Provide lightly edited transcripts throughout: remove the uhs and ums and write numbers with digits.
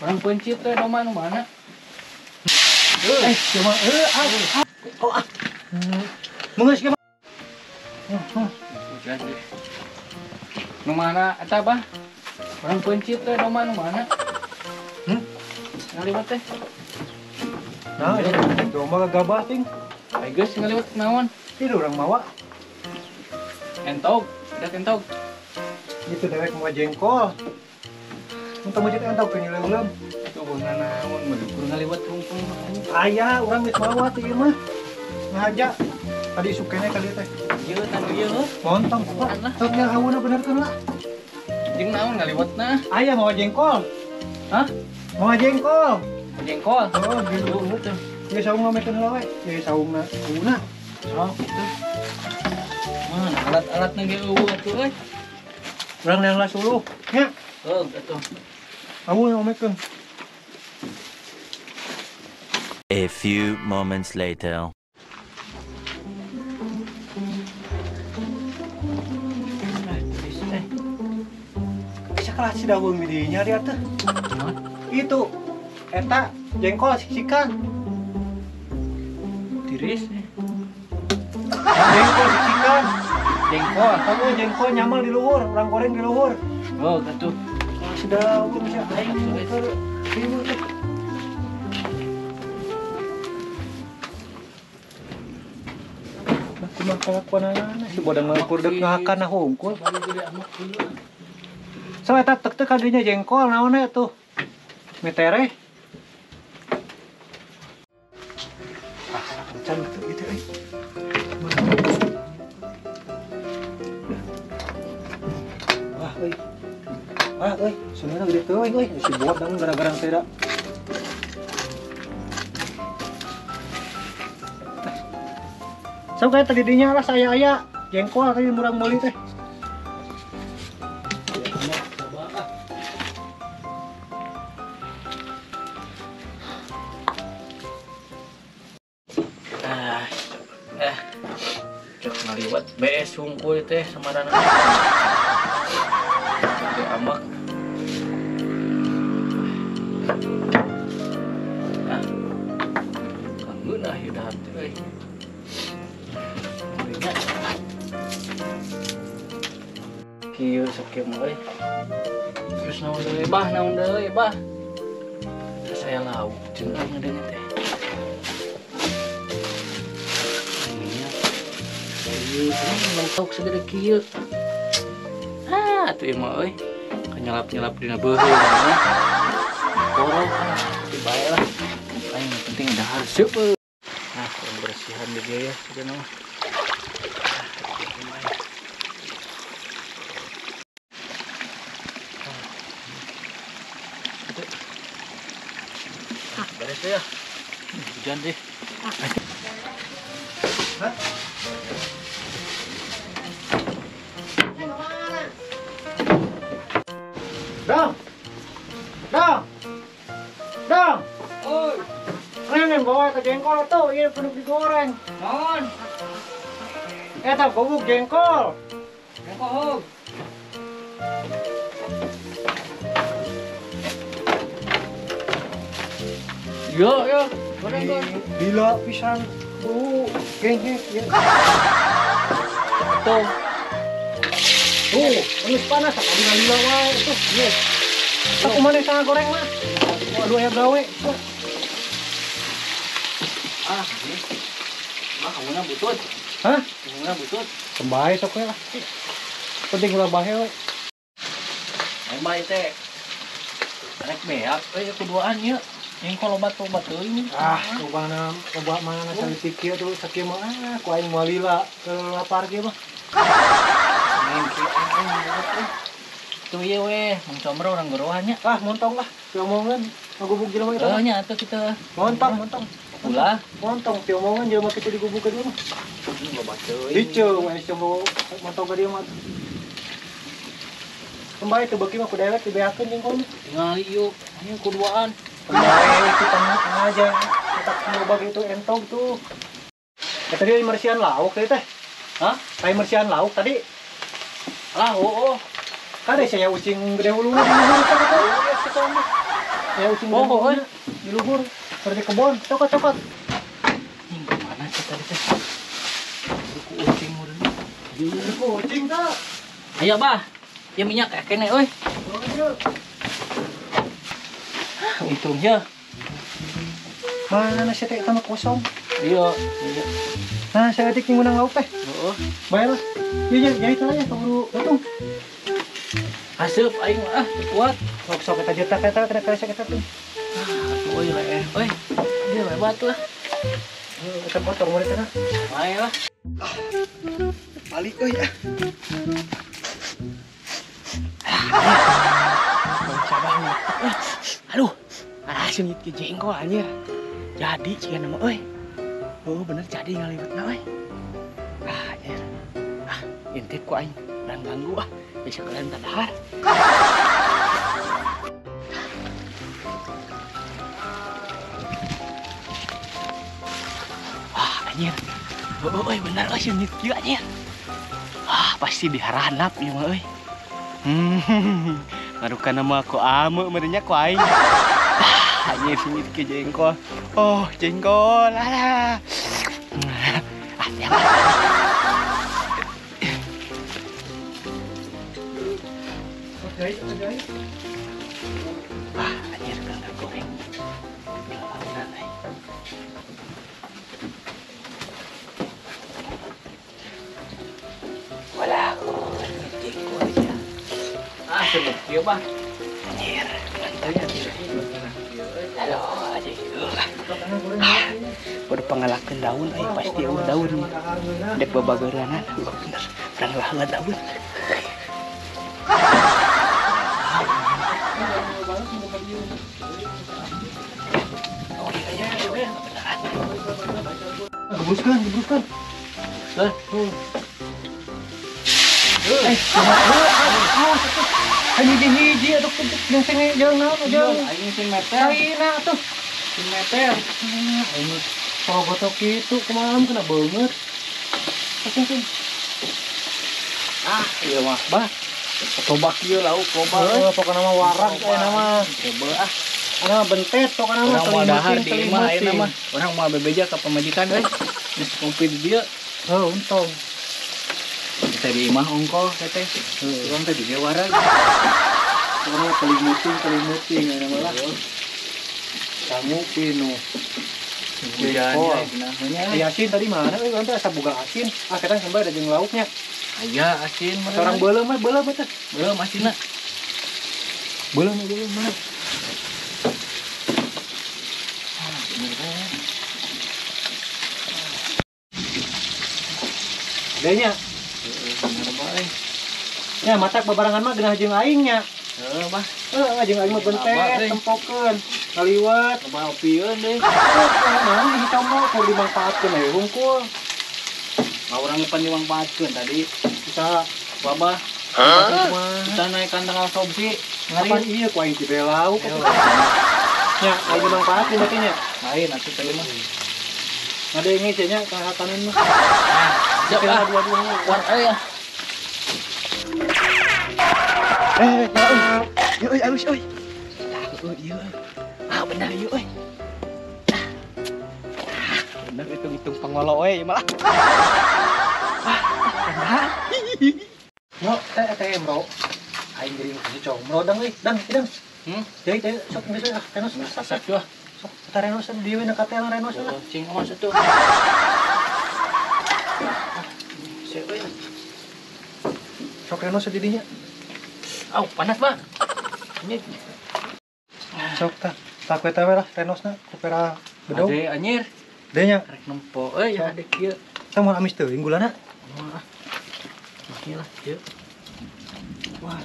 Orang pencit teh mana mana. Cuma Mengeus ge. Nu mana eta bah? Orang pencit teh mana mana. Ngaliwat teh. Nah, domba gagabah ting. Ai geus ngaliwat naon? Itu orang mawa. Entog, udah entog. Itu dewek mau jengkol. Mun teu meujit entog ke nileuleum. Tuh beungan naon medukur ngaliwat rungkung makanya. Aya urang geus mawa teh ieu mah. Ngahaja. Tadi sukene kali teh. Ieu tah ieu heuh. Montong kok. Sok nya hawana benerkeun lah. Jeung naon ngaliwatna? Aya mawa jengkol. Hah? Mawa jengkol. Jengkol. Oh, gitu. Tuh. Ieu saung ngamekeun heula we. Ieu saungna guna. Oh, gitu. Mana alat-alatna ge eueuh atuh euy. Urang yang lah suluh. Nya. Oh, atuh. Awu ngamekeun. A few moments later. Sakala si daweung di dinya dia teh. Itu eta jengkol siksikan. Tiris. Jengkol siksikan. Jengkol. Kamu jengkol nyamal di luhur, urang goreng di luhur. Oh, atuh. Si daweung sia aing keur ribut teh. Kumaha kalakuanana si bodang mah kurdek ngahakan hungkul. So eta tek-tek kadinya jengkol naon tuh? Metere. Can gitu euy. Wah euy, sunana gede teuing euy, si bodang gara-gara teh. So kayak tadi dinya lah saya aya jengkol tadi murang meuli teh. Cok ngaliwat bees hungkul teh samarana. Teu amak. Kanggeun ah ieu dahar teh euy. Kieu sakieu mah euy. Terus naon deui bah? Saya lauk jeung aing ngedeung teh. Mentok segede kieu. Atuh ieu mah euy. Kanyelap-nyelap dina beuheung mah. Korok di bae lah. Aing penting dahar seueur. Nah, bersihan di dia ya cenah mah. Beres ya. Hujan deh. Dong. Oi, Nenen bawa ke jengkol tuh, ieu kudu digoreng. naon? Eta bubuk jengkol. Ngkohog. Yo, goreng. Bila pisan geng-geng ieu. Tuh. Geus panas tak dina lila wae tuh. Ieu. Tak kumaha sangat goreng mah. Aduh aya gawe. Ini. Mah kamu butut. Hah? Kamu butut. Sembahe sok we lah. Penting ulah bahe we. Emang teh. Rek beak kuduaan ieu. Jengkol obat-obat teuing. Coba mana saeutik kieu tuh sakieu mah ku aing moal lila ke lapar kieu mah. Mimpi aing. Tuh ieu we, Mang Comro urang gorohannya. Montong lah. Diomongan ngagubuk jelema itu. Nya atuh kita. Montong. Ulah. Montong diomongan jelema kitu digubuk ka dieu mah. Loba teuing. Diceu we coba montong ka dieu mah. Kembali teu beuki mah ku dewek dibeakeun jengkol. Tingali ieu, ieu kuduaan. Kembali itu tengah aja. Kita coba gitu entog tuh. Tadi mersian lauk tadi teh. Hah? Kayak mersian lauk tadi. Lah, oh. Kade saya ucing gede hulu di hulu teh. Ya ucing Oh, oh, di luhur, di kebon, cokot. Ini kemana sih tadi teh? Ku ucing meureun. Di kucing tak? Ayo bah, ya minyak kene euy. Untungnya. Mana nasi teh sama kosong? Iya. Nah, saya adik yang menang lauk teh. Heeh. Bayar lah. Iya, jahit aja keburu potong. Asup aing mah kuat. Sok kita juta kita kena kaya kita tuh. Euy le. Euy. Dia we batu lah. Kita potong mulai sana. Bae lah. Balik euy ya. Aduh, arah sengit ke jengkol anjir. Jadi cika nama euy. Oh bener jadi ngaliwatna euy. Anjir. Intip ku aing dan ganggu bisa kalian tadahar. Anjir. Euy bener euy sengit kieu anjir. Pasti diharanap ieu mah euy. Ngarukan nama aku ame merenya ku aing. Anjir sengit ke jengkol. Oh, jengkol. Alah. Siapa? Jahit. Anjir kan goreng. Launan ai. Walah, jengkol ya. Sengit kieu bah. Anjir, mantap ya. Aduh, aja gitu lah. Baru pangalakeun daun, pasti daun. Dek babagaranan, bener. Perang lah daun. Gebruskan. Hiji atau yang sini jangan jangan. Aing sing meter. Saina tuh. Sing meter. Ini kalau gotok itu kemalam kena banget. Sing. Iya mah, bah. Coba kieu lauk coba. Pokoknya nama warak nama. Coba Ana bentet pokoknya nama Orang mau dahar di telimut, imah ayeuna mah. Orang mau bebeja ka pamajikan euy. Geus ngopi di dieu. Oh, untung. Kita di imah ongkol teteh. Urang teh di dieu wareg. Orang telimuting ana malah. Kamu pinu. Hujannya cenah Asin tadi mana? Nanti asa boga asin. Kita sampai ada jeung lauknya. aya asin mah. Orang beuleum teh. Belum asinna. Beuleum mah. Denya. Bener bae. Ya matak babarangan mah geunah jeung aingnya. Heuh mah. Jeung aing mah bentet tempokeun. Kaliwat. Coba opieun deui. Nah, ini coba keur dimanfaatkeun aya hungkul. Urang ngepan dimanfaatkeun tadi. Bisa Babah. Kita naik kantang asopsi. Kapan iya ku aing teh lauk. Ya, aing dimanfaatkeun berarti nya. Lain atuh tadi mah. Ada yang ngecenya kahatanan mah. Siap lah dua-dua. Kuat ya. Euy, alus euy. Ieu. Bener ieu euy. Bener hitung-hitung pangolo we malah. No, teh bro. Aing jadi cocok. Bro dang euy, dang. Jadi sok geus tenos Sasak tuh. sok tarenos di we dekat teh renos lah. Cing mas itu. Sok renos didinya. Au, panas, Bang. Ini Sok tah. Tak we teh lah renosna kupera gedong. ade anyir. Denya. Rek nempo euy ya ade kieu. Sama amis teuing gulana. Wah. Iyalah, kieu. Wah.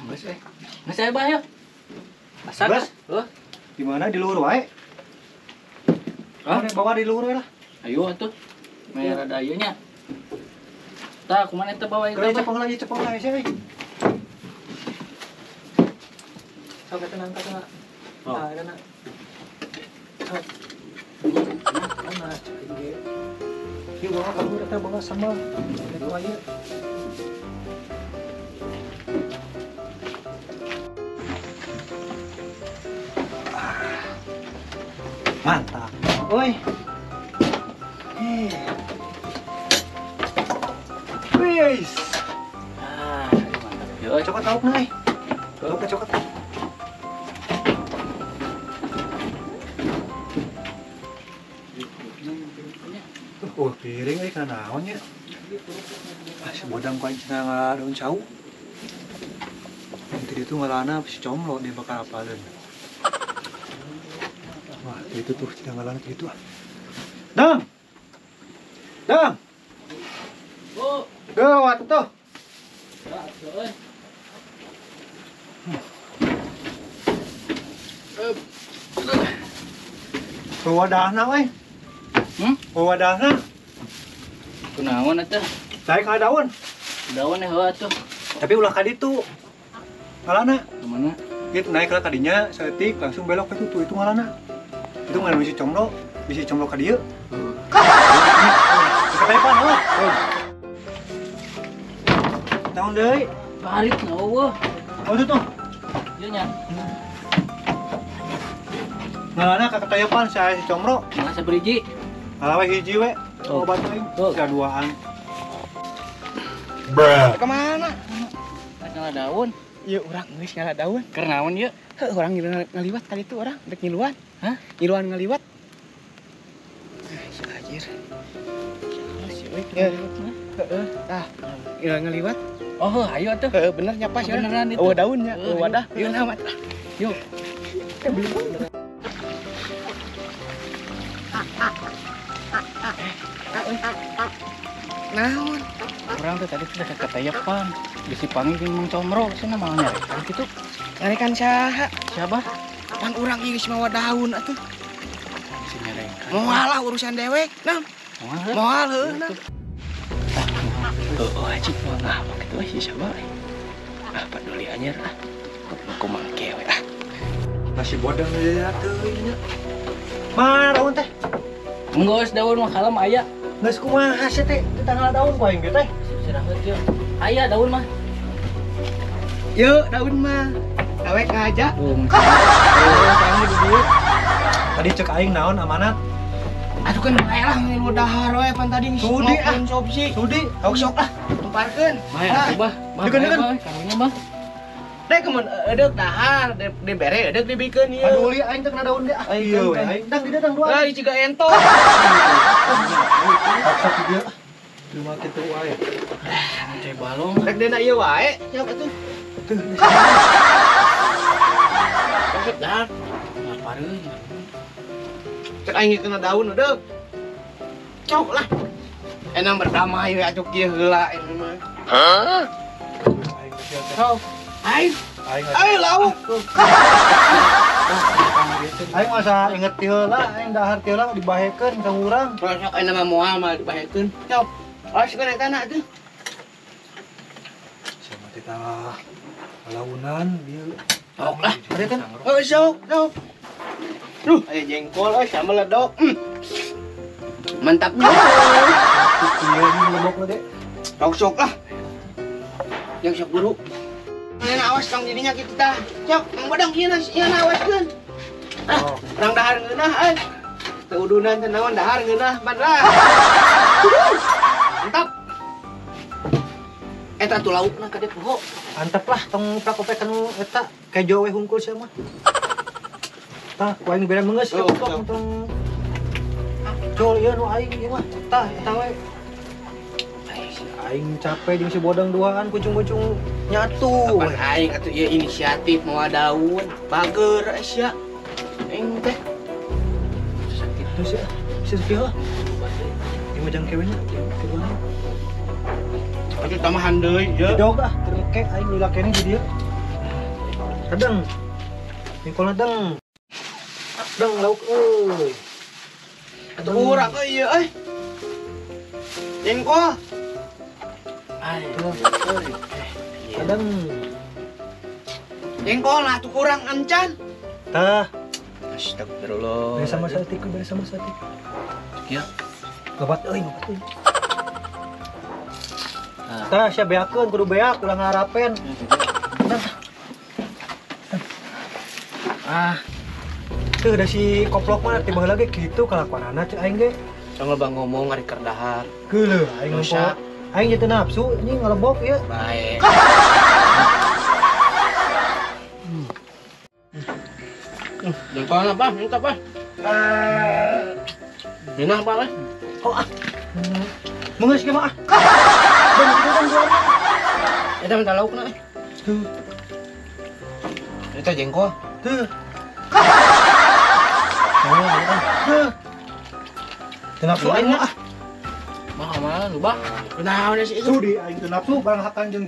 Geus euy. Geus aya bah yuk. Masak. Geus? Heuh. Di mana di luhur wae? Bawa di luhur we lah. Ayo atuh. Merah ada ieu nya. Tah, kumaha eta bawa Kalau itu? cepeng lagi sih. Sok tenang kata. Oh. Nah, kana. Sok. Mana cai. Ieu bawa kamu eta bawa sambal. Itu aya. Mantap. Oi. Wis. Mantap. Yo, Cokot lauk nih. Lauk cokot. Oh, piring kana naon nya? Si bodang ku aing cenah daun cau. Nanti itu ngalana si comlo dia bakal apaleun. Wah, itu tuh cenah ngalana itu. Dang. Dang. Oh, Gawat tuh. Wadahna we. Wadahna. kunaon atuh? Saya ka daun. Daun heuh atuh. Tapi ulah ka ditu. Ngalana. Kemana? Gitu naik lah kadinya setik langsung belok ke tuh itu ngalana. Itu ngalana bisi comlo ka dieu. Ketepan heuh. Tahun deui. Balik na eueuh. Oh itu tuh. Ieu nya. Ngalana ka ketepan saya si comro. Malah sabriji. Ngalawe hiji we. Oh. Obat we. Oh. Gaduaan. Kemana? Ngalah daun. Iya orang geus ngalah daun. Keur naon ieu? Heuh orang ngaliwat kali itu orang dek ngiluan. Hah? Ngiluan ngaliwat. Si anjir. Si euy. Heeh. Tah. Ngiluan ngaliwat. Oh, ayo atuh. Heeh bener nya pas ya. Beneran itu. Oh daunnya. Heeh, Oh wadah. Ieu amat. Yuk. Naon? Orang tuh tadi sudah ketayapan. Bisi panggil Mang Comro, sana mau nyarekan gitu. Ngarekan saha? Siapa? Pan urang ieu geus mawa daun atuh. Si nyarekan. Moal lah urusan dewek. Nah, moal heuh nah. Oh, aji mau ngapa gitu si siapa? Ah, peduli anyar ah. Aku mangke we ah. Masih bodang deui atuh nya. Mana daun teh? Enggeus daun mah kalem aya. Geus kumaha sih teh? Di tanggal daun ku aing ge teh. Sirahkeun yeuh. Aya daun mah. Yuk daun mah. Awek ngajak. Kami di dieu. Tadi cek aing naon amanat. Aduh kan bae lah ngilu dahar we pan tadi Sudi, ah. sopsi. Sudi, Sok lah, tumparkeun. Bae atuh bah. Dikeun. Karunya bah. Dek kemun edeuk dahar, di bere edeuk dibikeun ieu. Peduli aing teh kena daun ge. Iya we, aing dang di datang dua. Lah ciga entok. Paksa ke dia. Terima kitu wae. Cai balong. Rek dena ieu wae, siap atuh. Masuk dahar. Ngapareun? Cek aing kena daun edeuk. Cok lah. Enang berdamai we atuh kieu heula ini mah. Aing teh teh. Sok. Aing. Aing Aing lauk. aing masa inget ti heula, aing dahar ti heula dibahekeun ka urang. Sok aing mah moal mah dibahekeun. Cok. Awas kena tanah tuh. Sama kita launan dia. Sok lah. Ada kan? Oh, sok. Duh, ayo jengkol, sama ledok. Mantapnya. Iya ini lebok lo dek. Sok lah. Yang sok buru. Ini awas kang dirinya kita. Cok, mang badang ieu awas kan. Oh. Orang dahar ngeunah Teudunan teh naon dahar ngeunah bandra. Mantap. Eta tuh laukna ka dek poho. Antep lah tong prakopekan eta kejo we hungkul sia mah. Tah, ku aing bere meungeus Oh, tong tong col ieu nu aing ieu mah. Tah, eta we. Aing capek jeung si bodang duaan kucung-kucung nyatu. Kapan aing atuh ieu inisiatif mau daun. Bager sia. Aing teh Sakit tuh sia. Sia kieu. Ieu mah jang kewenya. atuh tamahan deui ieu. Dog ah, terkek aing lila kene di dieu. Kadang. Nikolna deng. Deng lauk euy. Atuh urang ieu Jengkol. Kadang. Jengkol lah tuh kurang encan. Tah, Astagfirullah. bere sama satik, bere sama satik. Kieu. Lobat euy, lobat euy. Tah, sia beakeun kudu beak ulah ngarapen. Ah, Tuh ada si koplok mah tiba lagi gitu kelakuan anak cek aing ge. Jangan bang ngomong ngari kerdahar. Geuleuh aing Dosa. ngomong. Aing jadi nafsu ini ngelebok ya. Baik. Jengkol apa? Minta apa? Dina apa lah? Oh ah. Mengeus ge mah ah. Dan itu kan gua. Kita minta lauk na. Tuh. Kita jengkol. Tuh. Tuh. Nafsu aing mah ah. Mahal mahal lu bang. Kenapa sih itu? Sudi aing teu nafsu barang hakan jeung